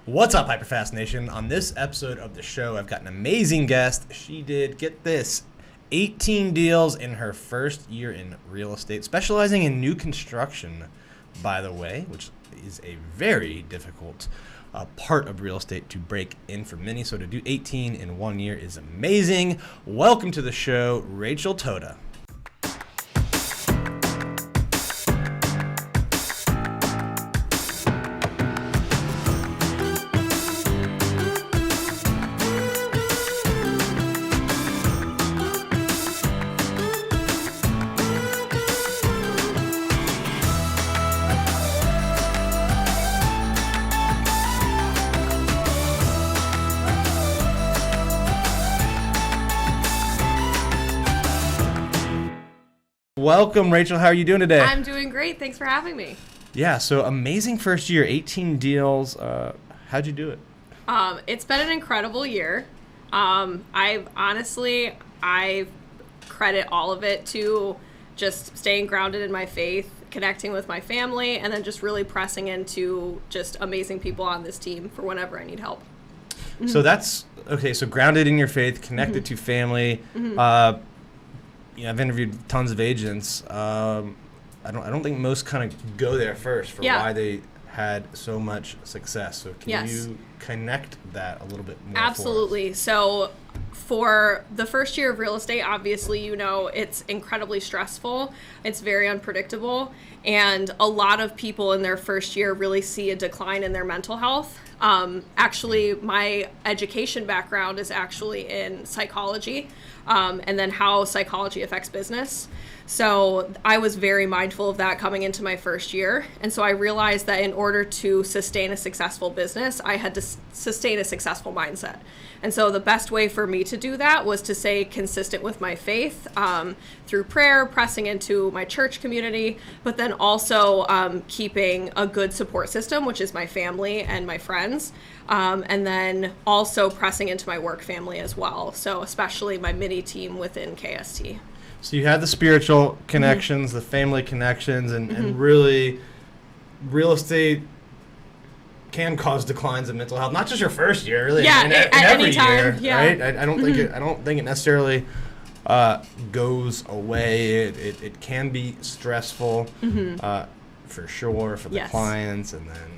What's up, HyperFast Nation? On this episode of the show, I've got an amazing guest. She did, get this, 18 deals in her first year in real estate, specializing in new construction, by the way, which is a very difficult part of real estate to break in for many. So to do 18 in 1 year is amazing. Welcome to the show, Rachel Toda. Welcome, Rachel. How are you doing today? I'm doing great. Thanks for having me. Yeah, so amazing first year, 18 deals. How'd you do it? It's been an incredible year. I credit all of it to just staying grounded in my faith, connecting with my family, and then just really pressing into just amazing people on this team for whenever I need help. Mm-hmm. So that's, okay, so grounded in your faith, connected to family. Mm-hmm. I've interviewed tons of agents. I don't think most kind of go there first for why they had so much success. So can you connect that a little bit more? Absolutely. So for the first year of real estate, obviously, it's incredibly stressful. It's very unpredictable. And a lot of people in their first year really see a decline in their mental health. Actually, my education background is actually in psychology, and then how psychology affects business. So I was very mindful of that coming into my first year. And so I realized that in order to sustain a successful business, I had to sustain a successful mindset. And so the best way for me to do that was to stay consistent with my faith through prayer, pressing into my church community, but then also keeping a good support system, which is my family and my friends, and then also pressing into my work family as well. So especially my mini team within KST. So you had the spiritual connections, the family connections, and really real estate can cause declines in mental health. Not just your first year, really. Yeah, in at every any time. year, right? I don't think it. I don't think it necessarily goes away. It can be stressful, for sure, for the clients, and then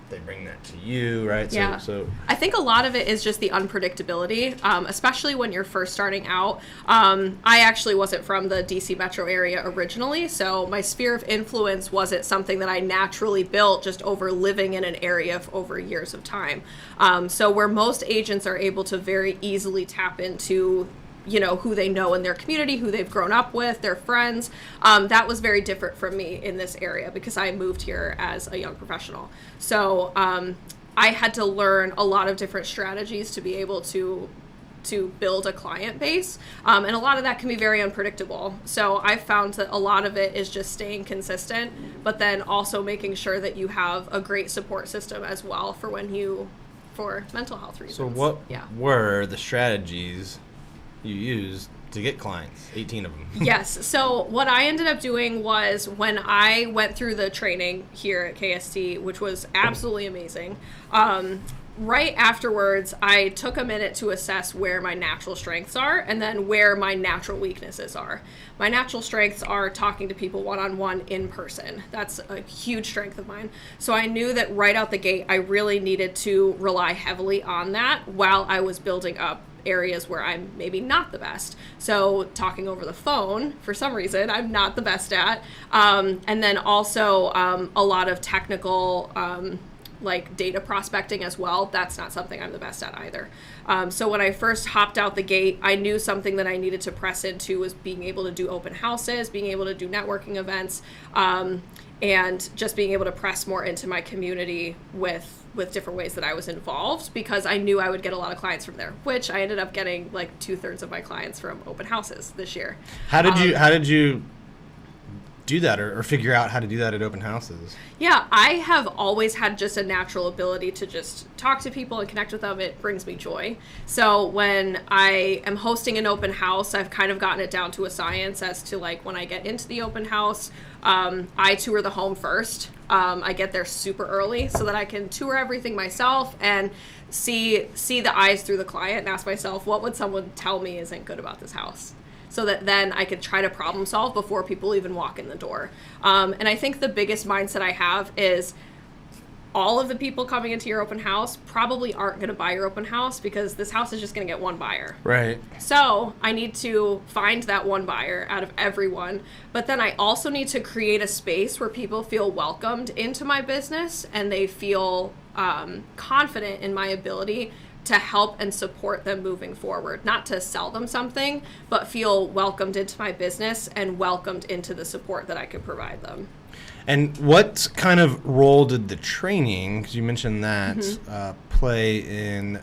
they bring that to you, right? Yeah. So I think a lot of it is just the unpredictability, especially when you're first starting out. I actually wasn't from the DC metro area originally, so my sphere of influence wasn't something that I naturally built just over living in an area over years of time. So where most agents are able to very easily tap into who they know in their community, who they've grown up with, their friends. That was very different from me in this area because I moved here as a young professional. So I had to learn a lot of different strategies to be able to build a client base. And a lot of that can be very unpredictable. So I found that a lot of it is just staying consistent, but then also making sure that you have a great support system as well for mental health reasons. So what were the strategies you used to get clients, 18 of them? Yes. So what I ended up doing was when I went through the training here at KST, which was absolutely amazing, right afterwards, I took a minute to assess where my natural strengths are and then where my natural weaknesses are. My natural strengths are talking to people one-on-one in person. That's a huge strength of mine. So I knew that right out the gate, I really needed to rely heavily on that while I was building up areas where I'm maybe not the best. So talking over the phone, for some reason, I'm not the best at. And then also a lot of technical like data prospecting as well. That's not something I'm the best at either. So when I first hopped out the gate, I knew something that I needed to press into was being able to do open houses, being able to do networking events, and just being able to press more into my community with different ways that I was involved, because I knew I would get a lot of clients from there, which I ended up getting like 2/3 of my clients from open houses this year. How did you do that or figure out how to do that at open houses? Yeah, I have always had just a natural ability to just talk to people and connect with them. It brings me joy. So when I am hosting an open house, I've kind of gotten it down to a science as to like when I get into the open house, I tour the home first. I get there super early so that I can tour everything myself and see the eyes through the client and ask myself, what would someone tell me isn't good about this house? So that then I could try to problem solve before people even walk in the door. And I think the biggest mindset I have is all of the people coming into your open house probably aren't going to buy your open house because this house is just going to get one buyer. Right. So I need to find that one buyer out of everyone. But then I also need to create a space where people feel welcomed into my business and they feel confident in my ability to help and support them moving forward. Not to sell them something, but feel welcomed into my business and welcomed into the support that I could provide them. And what kind of role did the training, because you mentioned that, play in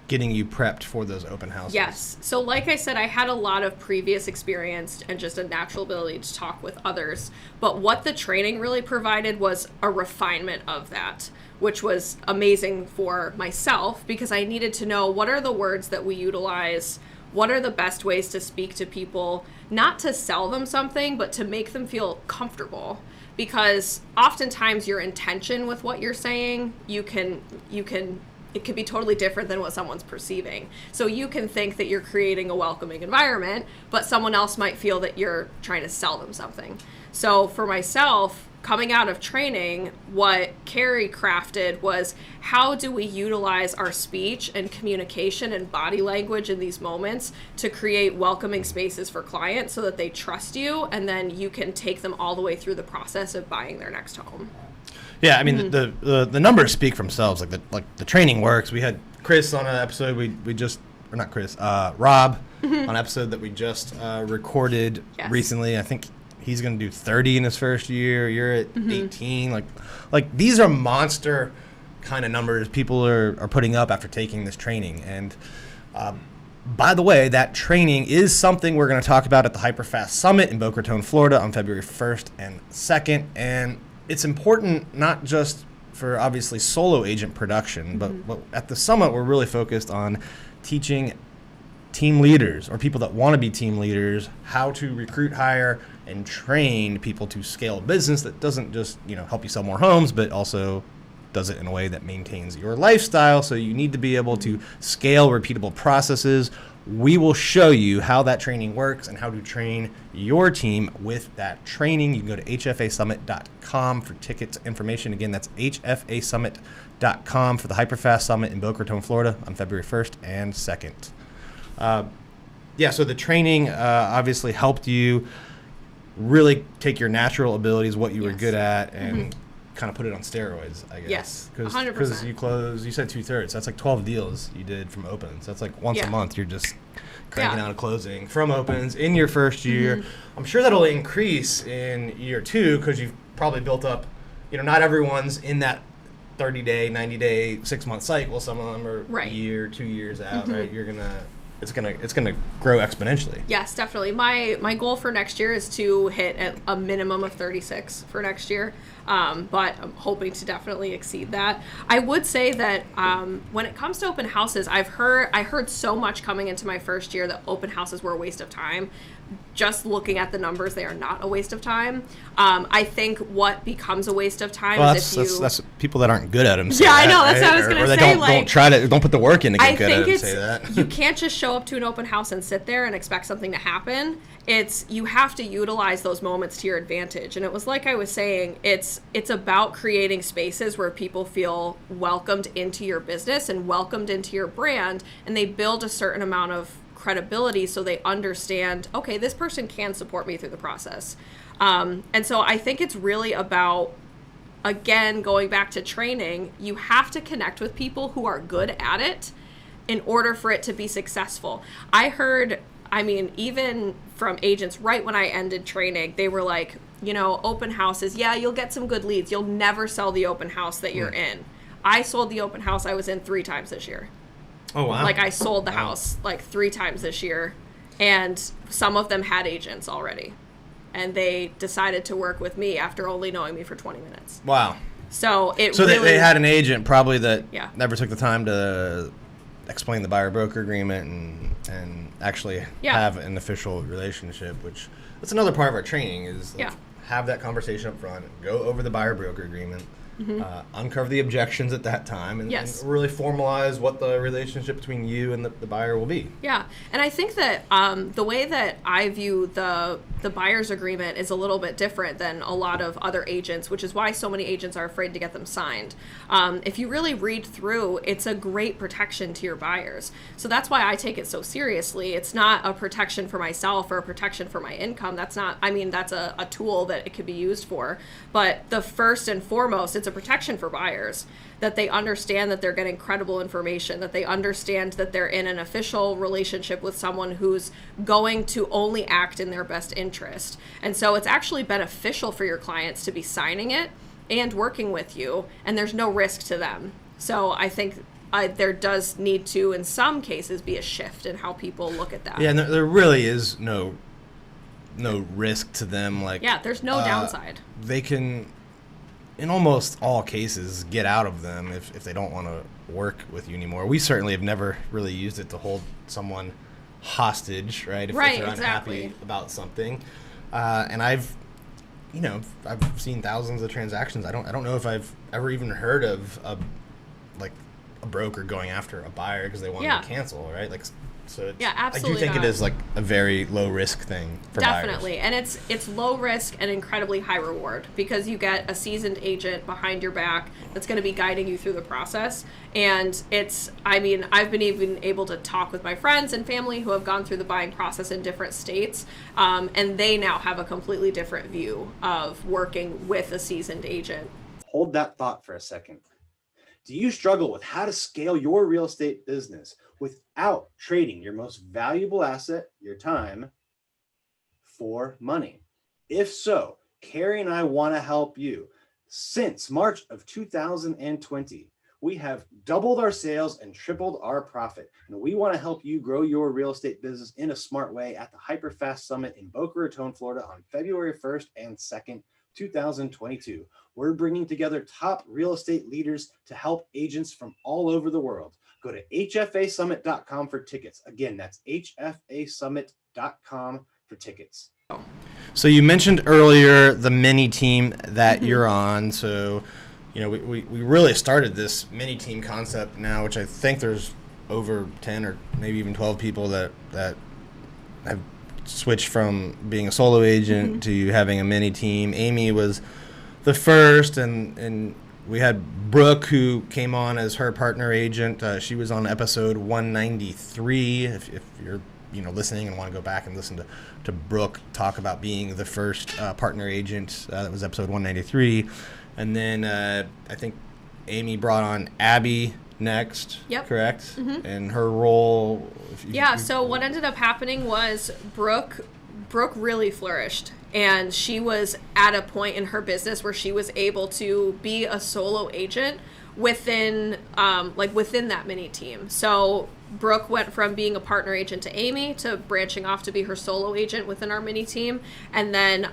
getting you prepped for those open houses? Yes. So like I said, I had a lot of previous experience and just a natural ability to talk with others. But what the training really provided was a refinement of that, which was amazing for myself because I needed to know what are the words that we utilize, what are the best ways to speak to people, not to sell them something, but to make them feel comfortable. Because oftentimes your intention with what you're saying, it could be totally different than what someone's perceiving. So you can think that you're creating a welcoming environment, but someone else might feel that you're trying to sell them something. So for myself, coming out of training, what Keri crafted was how do we utilize our speech and communication and body language in these moments to create welcoming spaces for clients so that they trust you and then you can take them all the way through the process of buying their next home. Yeah, I mean, the numbers speak for themselves. Like the training works. We had Chris on an episode Rob on an episode that we just recorded recently. I think he's going to do 30 in his first year. You're at 18. Like these are monster kind of numbers people are putting up after taking this training. And by the way, that training is something we're going to talk about at the HyperFast Summit in Boca Raton, Florida on February 1st and 2nd. And it's important not just for obviously solo agent production, but at the summit, we're really focused on teaching team leaders or people that want to be team leaders how to recruit, hire, and train people to scale a business that doesn't just, help you sell more homes, but also does it in a way that maintains your lifestyle. So you need to be able to scale repeatable processes. We will show you how that training works and how to train your team with that training. You can go to hfasummit.com for tickets information. Again, that's hfasummit.com for the HyperFast Summit in Boca Raton, Florida on February 1st and 2nd. So the training obviously helped you really take your natural abilities, what you were good at, and kind of put it on steroids, I guess. Yes, 100%. Because you said 2/3. That's like 12 deals you did from opens. That's like once a month you're just cranking out a closing from opens in your first year. I'm sure that'll increase in year 2 because you've probably built up, not everyone's in that 30-day, 90-day, 6-month cycle. Some of them are a year, 2 years out, right? It's gonna grow exponentially. Yes, definitely. My goal for next year is to hit at a minimum of 36 for next year, but I'm hoping to definitely exceed that. I would say that when it comes to open houses, I heard so much coming into my first year that open houses were a waste of time. Just looking at the numbers, they are not a waste of time. I think what becomes a waste of time is if that's people that aren't good at them. Yeah, I know. That's what I was going to say. Don't put the work in to get good at it. Say that. You can't just show up to an open house and sit there and expect something to happen. You have to utilize those moments to your advantage. And it was like I was saying, it's about creating spaces where people feel welcomed into your business and welcomed into your brand, and they build a certain amount of credibility so they understand, okay, this person can support me through the process. And so I think it's really about, again, going back to training, you have to connect with people who are good at it in order for it to be successful. Even from agents right when I ended training, they were like, open houses, you'll get some good leads. You'll never sell the open house that you're in. I sold the open house I was in 3 times this year. Oh, wow. Like I sold the house like 3 times this year, and some of them had agents already, and they decided to work with me after only knowing me for 20 minutes. Wow. So they had an agent probably that never took the time to explain the buyer-broker agreement and actually have an official relationship, which that's another part of our training is have that conversation up front, go over the buyer-broker agreement, uncover the objections at that time, and really formalize what the relationship between you and the buyer will be. Yeah, and I think that the way that I view the buyer's agreement is a little bit different than a lot of other agents, which is why so many agents are afraid to get them signed. If you really read through, it's a great protection to your buyers. So that's why I take it so seriously. It's not a protection for myself or a protection for my income. That's a tool that it could be used for. But the first and foremost, it's a protection for buyers, that they understand that they're getting credible information, that they understand that they're in an official relationship with someone who's going to only act in their best interest. And so it's actually beneficial for your clients to be signing it and working with you, and there's no risk to them. So I think there does need to, in some cases, be a shift in how people look at that. Yeah, and there really is no risk to them. There's no downside. They can, in almost all cases, get out of them if they don't want to work with you anymore. We certainly have never really used it to hold someone hostage, right? If they're unhappy about something. And I've seen thousands of transactions. I don't know if I've ever even heard of a broker going after a buyer because they wanted to cancel, right? So absolutely. I do think it is a very low risk thing for Definitely. buyers. And it's low risk and incredibly high reward because you get a seasoned agent behind your back that's going to be guiding you through the process. And I've been even able to talk with my friends and family who have gone through the buying process in different states. And they now have a completely different view of working with a seasoned agent. Hold that thought for a second. Do you struggle with how to scale your real estate business without trading your most valuable asset, your time, for money? If so, Keri and I want to help you. Since March of 2020, we have doubled our sales and tripled our profit. And we want to help you grow your real estate business in a smart way at the HyperFast Summit in Boca Raton, Florida on February 1st and 2nd, 2022. We're bringing together top real estate leaders to help agents from all over the world. Go to hfasummit.com for tickets. Again, that's hfasummit.com for tickets. So you mentioned earlier the mini team that you're on. So, we really started this mini team concept now, which I think there's over 10 or maybe even 12 people that have switched from being a solo agent to having a mini team. Amy was the first, and we had Brooke, who came on as her partner agent. She was on episode 193. If you're listening and want to go back and listen to Brooke talk about being the first partner agent, that was episode 193. And then I think Amy brought on Abby next, correct? And her role. So what ended up happening was Brooke really flourished, and she was at a point in her business where she was able to be a solo agent within that mini team. So Brooke went from being a partner agent to Amy to branching off to be her solo agent within our mini team. And then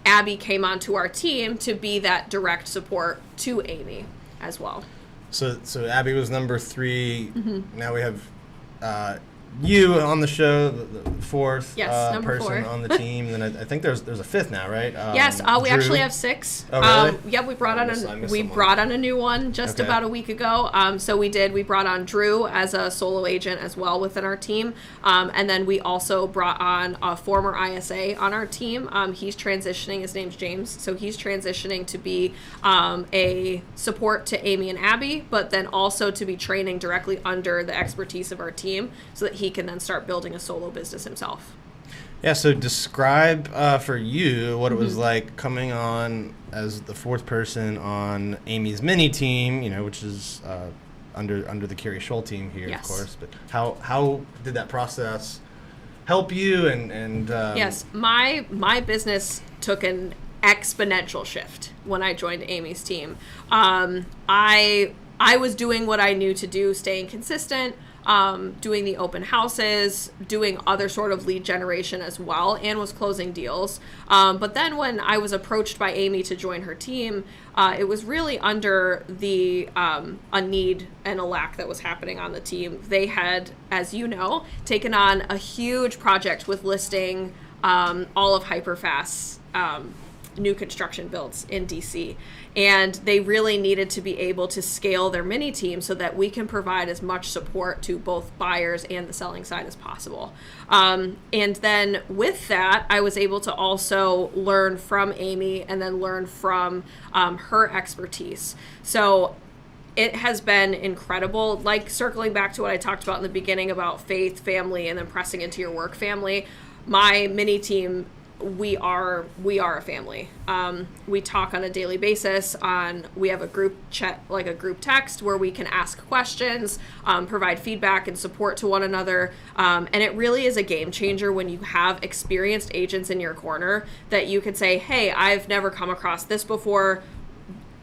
Abby came onto our team to be that direct support to Amy as well. So Abby was number 3. Now we have you on the show, the fourth person 4 on the team. Then I think there's a fifth now, right? Yes, we actually have 6. Oh, really? We brought on a new one just about a week ago. We brought on Drew as a solo agent as well within our team. And then we also brought on a former ISA on our team. He's transitioning, his name's James. So he's transitioning to be a support to Amy and Abby, but then also to be training directly under the expertise of our team so that he can then start building a solo business himself. Yeah, so describe for you what it was like coming on as the fourth person on Amy's mini team, which is under the Keri Shull team here, of course. But how did that process help you? And yes, my business took an exponential shift when I joined Amy's team. I was doing what I knew to do, staying consistent, doing the open houses, doing other sort of lead generation as well, and was closing deals. But then when I was approached by Amy to join her team, it was really under a need and a lack that was happening on the team. They had, as you know, taken on a huge project with listing all of HyperFast's new construction builds in DC. And they really needed to be able to scale their mini team so that we can provide as much support to both buyers and the selling side as possible. And then with that, I was able to also learn from Amy and then learn from her expertise. So it has been incredible. Like circling back to what I talked about in the beginning about faith, family, and then pressing into your work family, my mini team, we are a family. We talk on a daily basis. We have a group chat, like a group text, where we can ask questions, provide feedback and support to one another. And it really is a game changer when you have experienced agents in your corner that you could say, hey, I've never come across this before.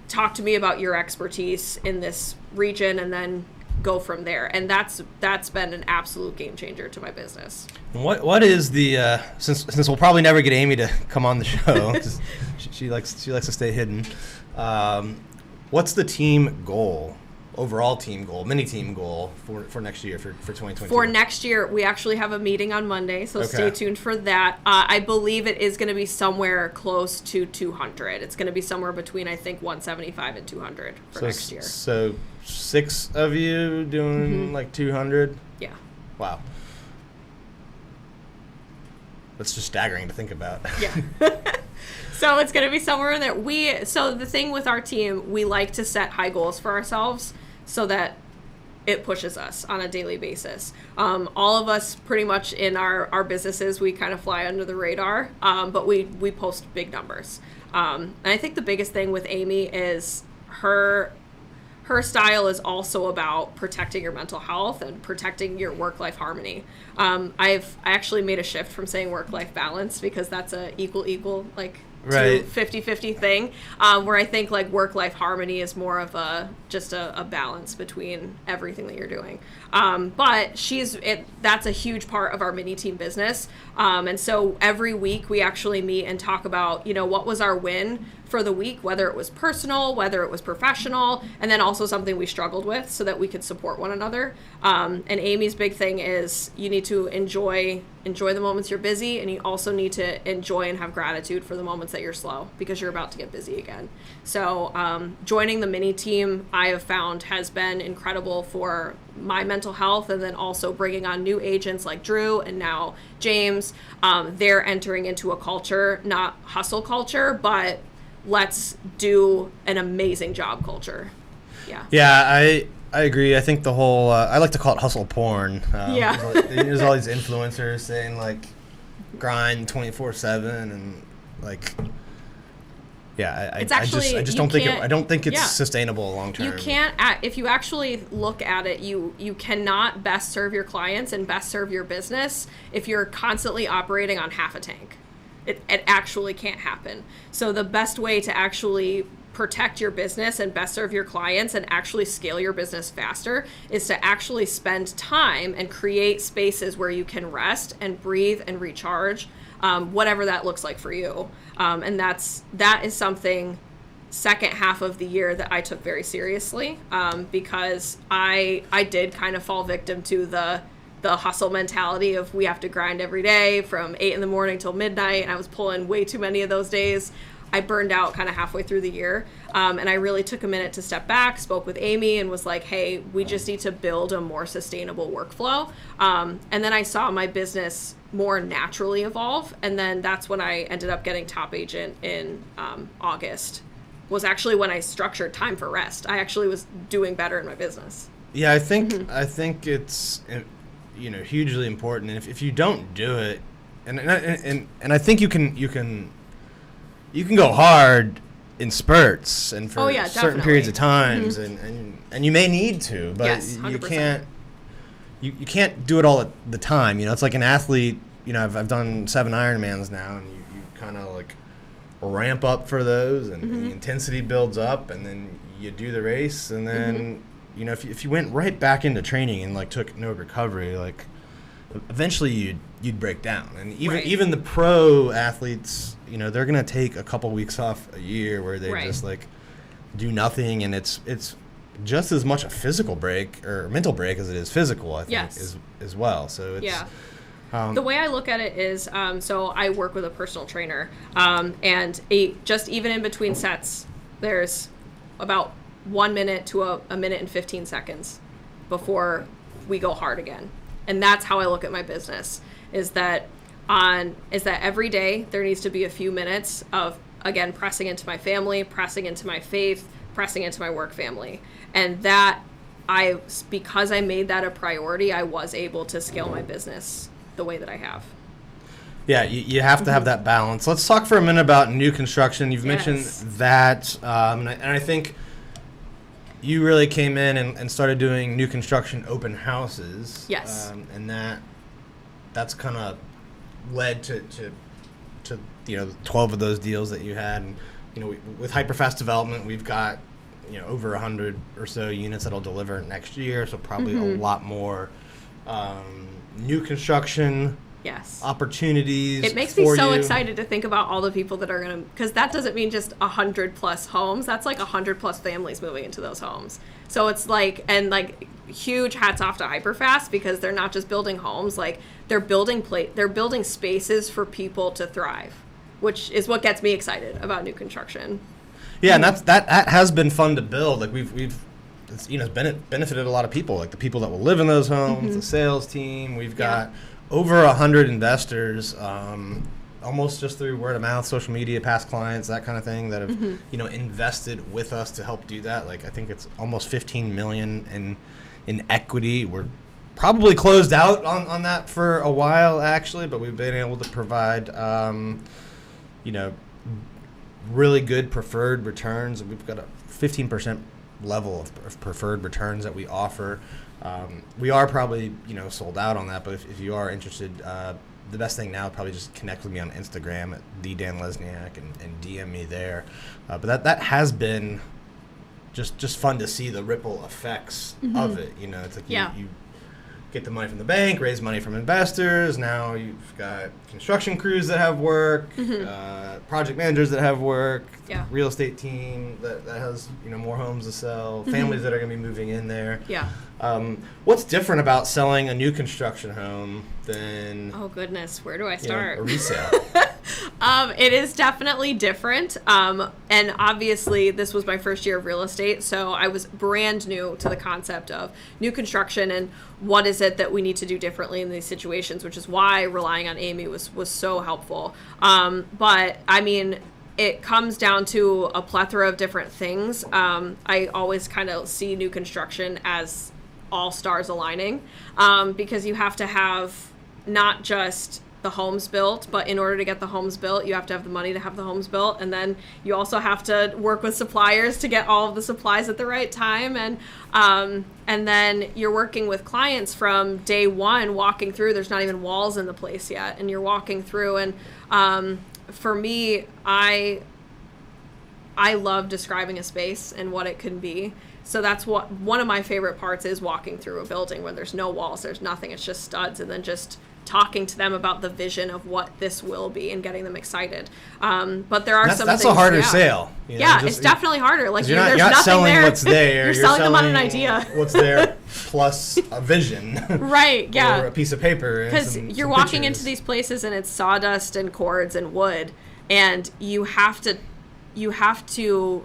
Talk to me about your expertise in this region, and then go from there. And that's been an absolute game changer to my business. What is the since we'll probably never get Amy to come on the show, she likes to stay hidden. What's the team goal? Overall team goal, mini team goal for next year, for 2022? For next year, we actually have a meeting on Monday, so Stay tuned for that. I believe it is going to be somewhere close to 200. It's going to be somewhere between, I think, 175 and 200 for next year. So 6 of you doing like 200? Yeah. Wow. That's just staggering to think about. Yeah. So it's going to be somewhere in there. So the thing with our team, we like to set high goals for ourselves so that it pushes us on a daily basis. All of us pretty much in our businesses, we kind of fly under the radar, but we post big numbers. And I think the biggest thing with Amy is her style is also about protecting your mental health and protecting your work-life harmony. I actually made a shift from saying work-life balance, because that's a equal like right. 50-50 thing, where I think like work-life harmony is more of just a balance between everything that you're doing. But that's a huge part of our mini team business. And so every week we actually meet and talk about, what was our win for the week, whether it was personal, whether it was professional, and then also something we struggled with, so that we could support one another. And Amy's big thing is you need to enjoy the moments you're busy, and you also need to enjoy and have gratitude for the moments that you're slow, because you're about to get busy again. So joining the mini team, I have found, has been incredible for my mental health, and then also bringing on new agents like Drew and now James. They're entering into a culture, not hustle culture, but let's do an amazing job culture. Yeah, I agree. I think the whole I like to call it hustle porn. There's all these influencers saying like grind 24/7 and like I don't think it's sustainable long term. You can't, if you actually look at it, you cannot best serve your clients and best serve your business if you're constantly operating on half a tank. It actually can't happen. So the best way to actually protect your business and best serve your clients and actually scale your business faster is to actually spend time and create spaces where you can rest and breathe and recharge, whatever that looks like for you. And that is something second half of the year that I took very seriously, because I did kind of fall victim to the hustle mentality of we have to grind every day from 8 a.m. till midnight, and I was pulling way too many of those days. I burned out kind of halfway through the year, and I really took a minute to step back, spoke with Amy, and was like, hey, we just need to build a more sustainable workflow. And then I saw my business more naturally evolve, and then that's when I ended up getting top agent in August, was actually when I structured time for rest. I actually was doing better in my business. Yeah, I think it's hugely important, and if you don't do it, and I think you can go hard in spurts and for certain periods of times, and you may need to, but yes, you can't do it all at the time. It's like an athlete. I've done 7 Ironmans now, and you kind of like ramp up for those, and the intensity builds up, and then you do the race, and then if you went right back into training and like took no recovery, like eventually you'd break down. And even the pro athletes, they're gonna take a couple weeks off a year where they just like do nothing, and it's just as much a physical break or mental break as it is physical, I think, as well. So it's The way I look at it is, so I work with a personal trainer, and just even in between sets, there's about 1 minute to a minute and 15 seconds before we go hard again. And that's how I look at my business, is that every day there needs to be a few minutes of, again, pressing into my family, pressing into my faith, pressing into my work family. And that because I made that a priority, I was able to scale my business the way that I have. Yeah, you have to have that balance. Let's talk for a minute about new construction. You've mentioned that, and I think you really came in and started doing new construction open houses. Yes. And that's kind of led to 12 of those deals that you had. And, with HyperFast development, we've got over 100 or so units that'll deliver next year, so probably a lot more new construction opportunities. It makes me so excited to think about all the people that are going to, because that doesn't mean just 100 plus homes. That's like 100 plus families moving into those homes. So it's like huge hats off to HyperFast, because they're not just building homes, like they're building spaces for people to thrive, which is what gets me excited about new construction. Yeah, and that has been fun to build. Like it's benefited a lot of people, like the people that will live in those homes, the sales team. We've got over 100 investors, almost just through word of mouth, social media, past clients, that kind of thing, that have invested with us to help do that. Like I think it's almost 15 million in equity. We're probably closed out on that for a while, actually, but we've been able to provide really good preferred returns. We've got a 15% level of preferred returns that we offer. We are probably sold out on that, but if you are interested, the best thing now is probably just connect with me on Instagram at @DanLesniak and DM me there. But that has been just fun to see the ripple effects of it. It's like you get the money from the bank, raise money from investors. Now you've got construction crews that have work, project managers that have work, real estate team that has more homes to sell, families that are going to be moving in there. Yeah. What's different about selling a new construction home than oh goodness, where do I start? A resale? It is definitely different. And obviously this was my first year of real estate, so I was brand new to the concept of new construction and what is it that we need to do differently in these situations, which is why relying on Amy was so helpful. But I mean, it comes down to a plethora of different things. I always kind of see new construction as all stars aligning, because you have to have not just the homes built, but in order to get the homes built, you have to have the money to have the homes built, and then you also have to work with suppliers to get all of the supplies at the right time, and then you're working with clients from day one, walking through. There's not even walls in the place yet, and you're walking through. And for me, I love describing a space and what it can be. So that's what one of my favorite parts is, walking through a building where there's no walls, there's nothing, it's just studs, and then just talking to them about the vision of what this will be and getting them excited. But there are some that's things, a harder sale. It's definitely harder. Like you're there's not nothing selling there. What's there. You're selling them on an idea. What's there plus a vision. Right. Yeah. Or a piece of paper. Because you're walking into these places and it's sawdust and cords and wood, and you have to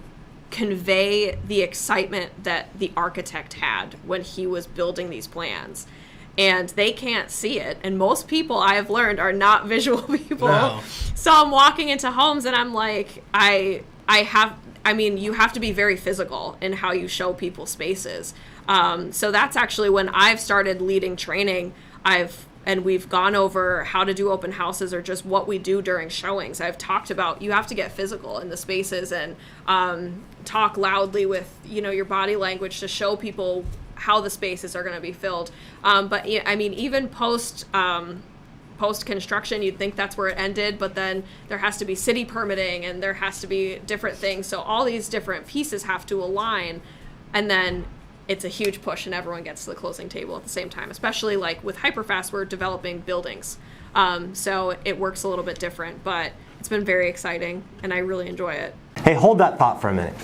convey the excitement that the architect had when he was building these plans. And they can't see it. And most people, I have learned, are not visual people. No. So I'm walking into homes and I'm like, you have to be very physical in how you show people spaces. So that's actually when I've started leading training. We've gone over how to do open houses or just what we do during showings. I've talked about you have to get physical in the spaces and talk loudly with your body language to show people how the spaces are going to be filled. But I mean, even post construction, you'd think that's where it ended, but then there has to be city permitting and there has to be different things. So all these different pieces have to align, and then it's a huge push and everyone gets to the closing table at the same time, especially like with HyperFast, we're developing buildings. So it works a little bit different, but it's been very exciting and I really enjoy it. Hey, hold that thought for a minute.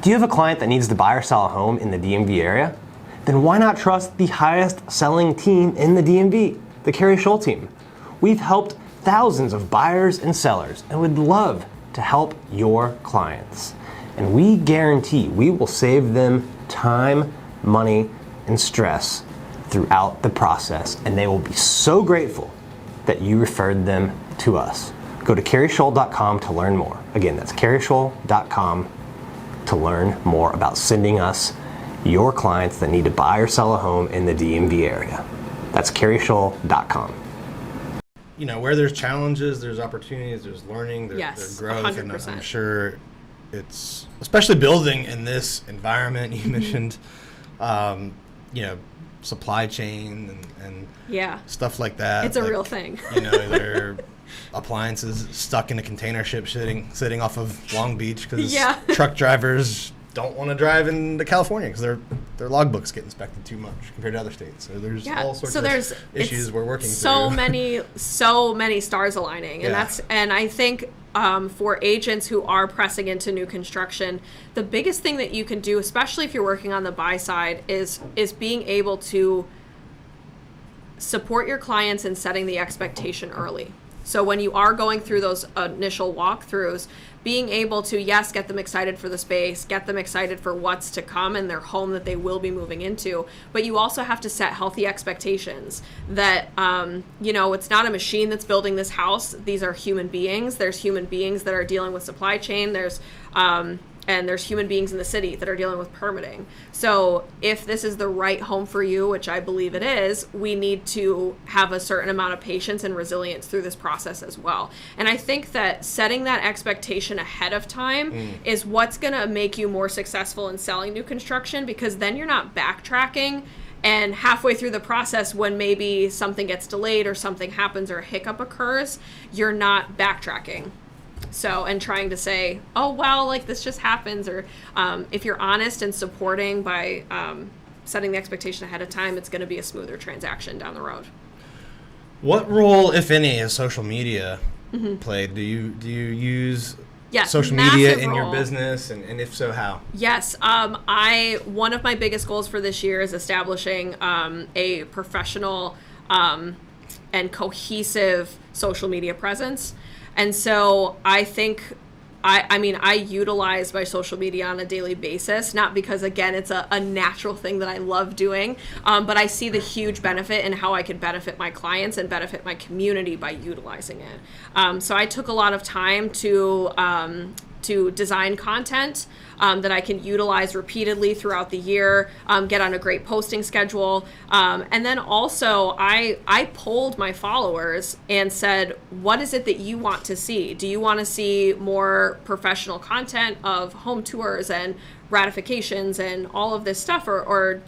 Do you have a client that needs to buy or sell a home in the DMV area? Then why not trust the highest selling team in the DMV? the Keri Shull Team. We've helped thousands of buyers and sellers and would love to help your clients. And we guarantee we will save them time, money, and stress throughout the process. And they will be so grateful that you referred them to us. Go to kerishull.com to learn more. Again, that's kerishull.com to learn more about sending us your clients that need to buy or sell a home in the DMV area. That's kerishull.com. You know, where there's challenges, there's opportunities, there's learning, there's growth. 100%. And I'm sure it's, especially building in this environment you mentioned, you know, supply chain and stuff like that. It's a real thing. You know, there are appliances stuck in a container ship sitting off of Long Beach because truck drivers don't want to drive into California because their logbooks get inspected too much compared to other states. So there's all sorts of issues we're working so through. so many stars aligning, and I think for agents who are pressing into new construction, the biggest thing that you can do, especially if you're working on the buy side, is being able to support your clients in setting the expectation early. So when you are going through those initial walkthroughs, being able to, yes, get them excited for the space, get them excited for what's to come in their home that they will be moving into, but you also have to set healthy expectations that, you know, it's not a machine that's building this house. These are human beings. There's human beings that are dealing with supply chain. There's human beings in the city that are dealing with permitting. So if this is the right home for you, which I believe it is, we need to have a certain amount of patience and resilience through this process as well. And I think that setting that expectation ahead of time is what's going to make you more successful in selling new construction, because then you're not backtracking and halfway through the process when maybe something gets delayed or something happens or a hiccup occurs, you're not backtracking. So, and trying to say, oh, well, like this just happens, or if you're honest and supporting by setting the expectation ahead of time, it's going to be a smoother transaction down the road. What role, if any, has social media played? Do you use social media in your business, and if so, how? Yes, one of my biggest goals for this year is establishing a professional and cohesive social media presence. And so I think, I utilize my social media on a daily basis, not because, again, it's a natural thing that I love doing, but I see the huge benefit in how I can benefit my clients and benefit my community by utilizing it. So I took a lot of time to design content that I can utilize repeatedly throughout the year, get on a great posting schedule. And then also I polled my followers and said, what is it that you want to see? Do you want to see more professional content of home tours and ratifications and all of this stuff? Or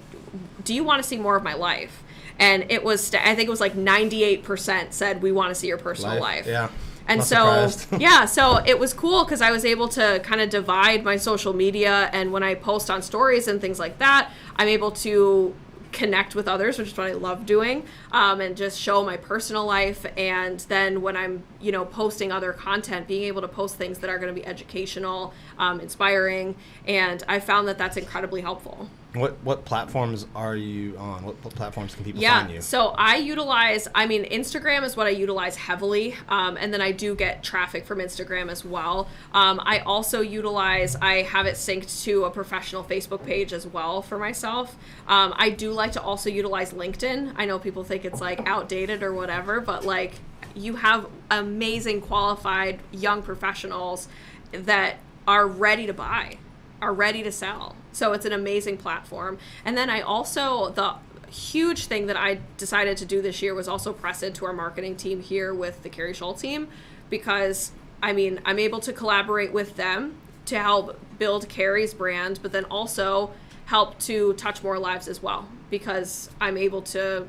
do you want to see more of my life? And it was, I think it was like 98% said, we want to see your personal life. Yeah. And so, so it was cool because I was able to kind of divide my social media, and when I post on stories and things like that, I'm able to connect with others, which is what I love doing, and just show my personal life. And then when I'm, posting other content, being able to post things that are going to be educational, inspiring, and I found that that's incredibly helpful. What platforms are you on? What platforms can people find you? So I utilize, Instagram is what I utilize heavily, and then I do get traffic from Instagram as well. I also I have it synced to a professional Facebook page as well for myself. I do like to also utilize LinkedIn. I know people think it's like outdated or whatever, but like you have amazing qualified young professionals that are ready to buy, are ready to sell. So it's an amazing platform. And then the huge thing that I decided to do this year was also press into our marketing team here with the Keri Shull Team, because I'm able to collaborate with them to help build Keri's brand, but then also help to touch more lives as well, because I'm able to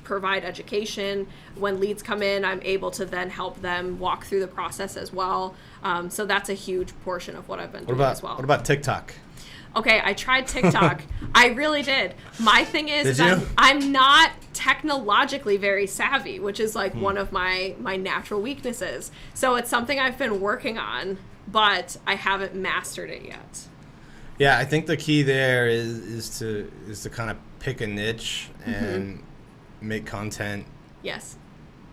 provide education. When leads come in, I'm able to then help them walk through the process as well. So that's a huge portion of what I've been doing as well. What about TikTok? Okay, I tried TikTok. I really did. My thing is I'm not technologically very savvy, which is like one of my natural weaknesses. So it's something I've been working on, but I haven't mastered it yet. Yeah, I think the key there is to kind of pick a niche and make content Yes.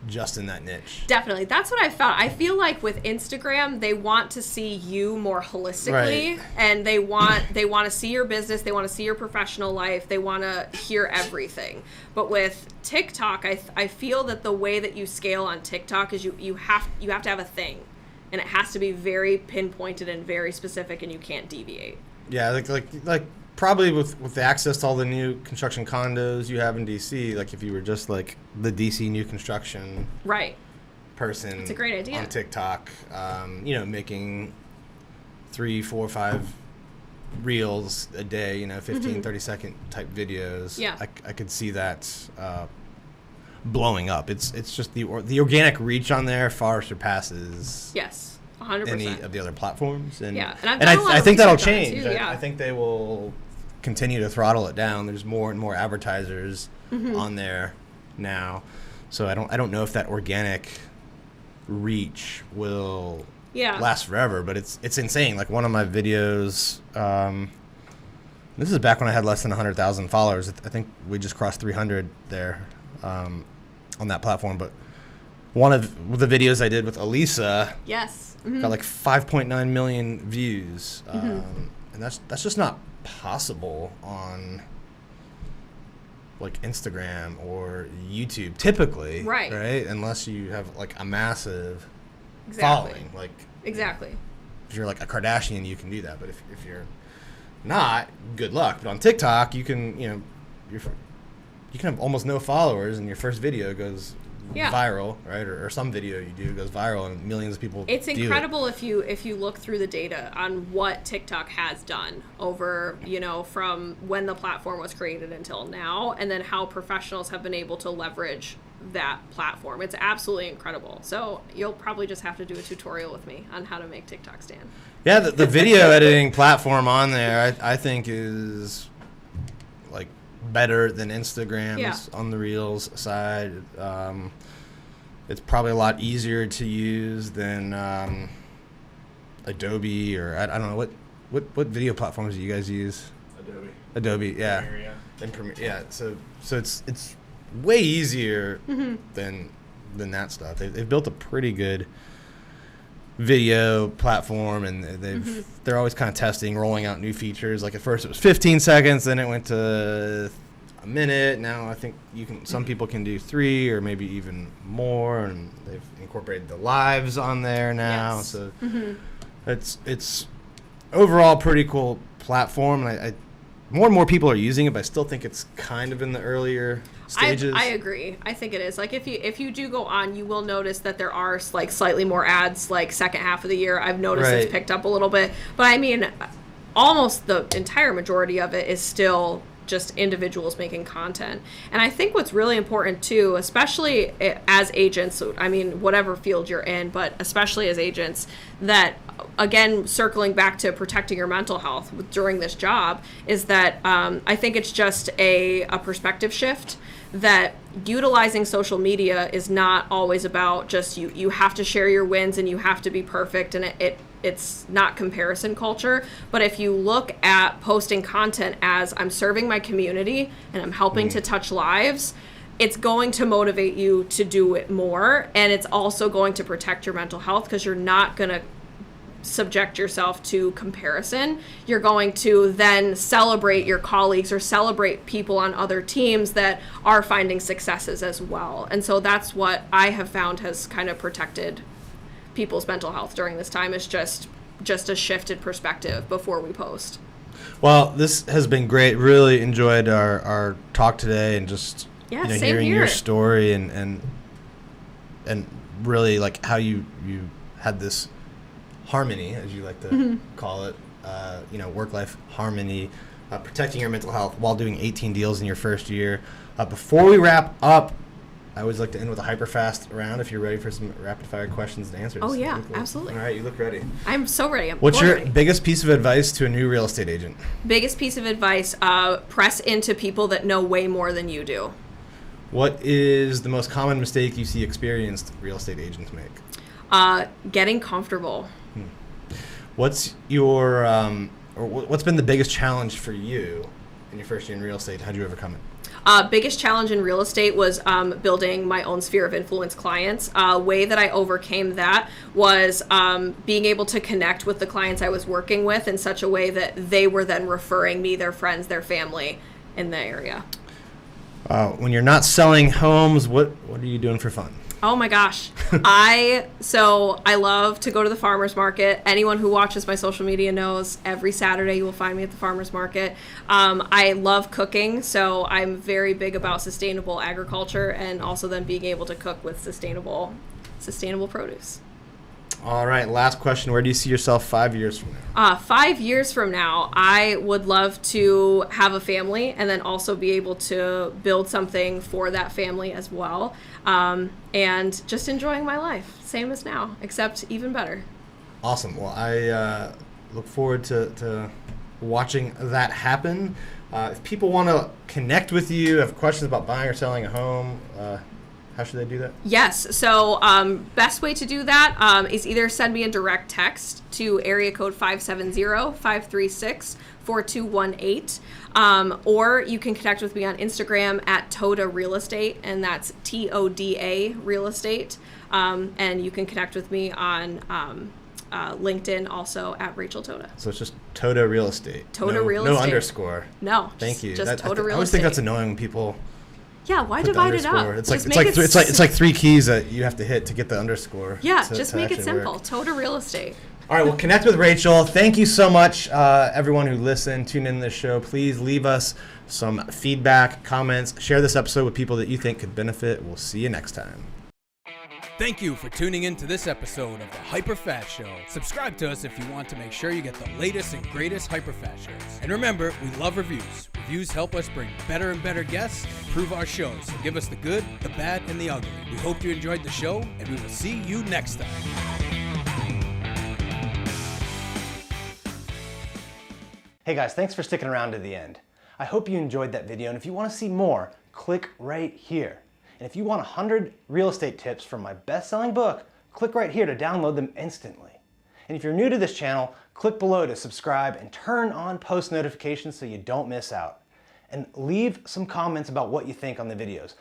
just in that niche. Definitely. That's what I found. I feel like with Instagram, they want to see you more holistically, Right. and they want to see your business, they want to see your professional life, they want to hear everything. But with TikTok, I feel that the way that you scale on TikTok is you have to have a thing, and it has to be very pinpointed and very specific, and you can't deviate. Yeah, like probably with the access to all the new construction condos you have in DC, like if you were just like the DC new construction Right. person, It's a great idea. on TikTok, making 3, 4, 5 reels a day, 15, 30-second type videos. Yeah. I could see that blowing up. It's just the organic reach on there far surpasses Yes. 100%. any of the other platforms, and Yeah, and I've and done a lot I of think that'll research on it change. too, yeah. I think they will continue to throttle it down. There's more and more advertisers on there now, so I don't know if that organic reach will last forever. But it's insane. Like one of my videos, this is back when I had less than 100,000 followers. I think we just crossed 300 there on that platform. But one of the videos I did with Elisa. Yes. Got like 5.9 million views, and that's just not possible on like Instagram or YouTube typically, Right. Unless you have like a massive Exactly. following. Like Exactly. if you're like a Kardashian, you can do that, but if you're not, good luck. But on TikTok, you can you can have almost no followers, and your first video goes viral, right? Or some video you do goes viral, and millions of people. It's view incredible if you look through the data on what TikTok has done over, from when the platform was created until now, and then how professionals have been able to leverage that platform. It's absolutely incredible. So you'll probably just have to do a tutorial with me on how to make TikTok stand. Yeah, the video editing platform on there, I think is like better than Instagram's on the Reels side. It's probably a lot easier to use than Adobe, or I don't know what video platforms do you guys use? Adobe, yeah. Premiere, And Premiere, yeah. So it's way easier than that stuff. They've built a pretty good video platform, and they're always kind of testing, rolling out new features. Like at first it was 15 seconds, then it went to a minute. Now I think some people can do 3 or maybe even more, and they've incorporated the lives on there now. Yes. So it's overall pretty cool platform, and I more and more people are using it, but I still think it's kind of in the earlier stages. I agree. I think it is. Like if you do go on, you will notice that there are like slightly more ads like second half of the year. I've noticed Right. it's picked up a little bit, but I mean, almost the entire majority of it is still just individuals making content. And I think what's really important too, especially as agents, I mean, whatever field you're in, but especially as agents, that again, circling back to protecting your mental health during this job, is that I think it's just a perspective shift, that utilizing social media is not always about just you have to share your wins and you have to be perfect, and it's not comparison culture. But if you look at posting content as I'm serving my community and I'm helping to touch lives, it's going to motivate you to do it more, and it's also going to protect your mental health because you're not going to subject yourself to comparison. You're going to then celebrate your colleagues or celebrate people on other teams that are finding successes as well. And so that's what I have found has kind of protected people's mental health during this time, is just a shifted perspective before we post. Well, this has been great. Really enjoyed our talk today, and just Yeah, same hearing here. your story and really like how you had this harmony, as you like to call it, work-life harmony, protecting your mental health while doing 18 deals in your first year. Before we wrap up, I always like to end with a HyperFast round if you're ready for some rapid-fire questions and answers. Oh, yeah, Cool. absolutely. All right, you look ready. I'm so ready. What's born your ready. biggest piece of advice to a new real estate agent? Biggest piece of advice, press into people that know way more than you do. What is the most common mistake you see experienced real estate agents make? Getting comfortable. What's your what's been the biggest challenge for you in your first year in real estate? How'd you overcome it? Biggest challenge in real estate was building my own sphere of influence clients. A way that I overcame that was being able to connect with the clients I was working with in such a way that they were then referring me, their friends, their family in the area. When you're not selling homes, what are you doing for fun? Oh my gosh. I love to go to the farmer's market. Anyone who watches my social media knows every Saturday you will find me at the farmer's market. I love cooking, so I'm very big about sustainable agriculture and also then being able to cook with sustainable produce. All right, last question. Where do you see yourself 5 years from now? 5 years from now, I would love to have a family and then also be able to build something for that family as well. And just enjoying my life, same as now, except even better. Awesome. Well, I look forward to watching that happen. If people want to connect with you, have questions about buying or selling a home, how should they do that? Yes. So best way to do that is either send me a direct text to area code 570-536-4218, or you can connect with me on Instagram at Toda Real Estate, and that's TODA Real Estate. And you can connect with me on LinkedIn also at Rachel Toda. So it's just Toda Real Estate. Toda Real Estate. No underscore. No. Thank you. Just Toda Real Estate. I always think that's annoying when people. Yeah, why put the divide it up? underscore. It's like three keys that you have to hit to get the underscore. Yeah, to just make it actually simple. work. Toda Real Estate. All right, well, connect with Rachel. Thank you so much, everyone who listened, tuned in to this show. Please leave us some feedback, comments, share this episode with people that you think could benefit. We'll see you next time. Thank you for tuning in to this episode of the HyperFast Show. Subscribe to us if you want to make sure you get the latest and greatest HyperFast shows. And remember, we love reviews. Reviews help us bring better and better guests and improve our shows. So give us the good, the bad, and the ugly. We hope you enjoyed the show, and we will see you next time. Hey guys, thanks for sticking around to the end. I hope you enjoyed that video, and if you want to see more, click right here. And if you want 100 real estate tips from my best-selling book, click right here to download them instantly. And if you're new to this channel, click below to subscribe and turn on post notifications so you don't miss out. And leave some comments about what you think on the videos.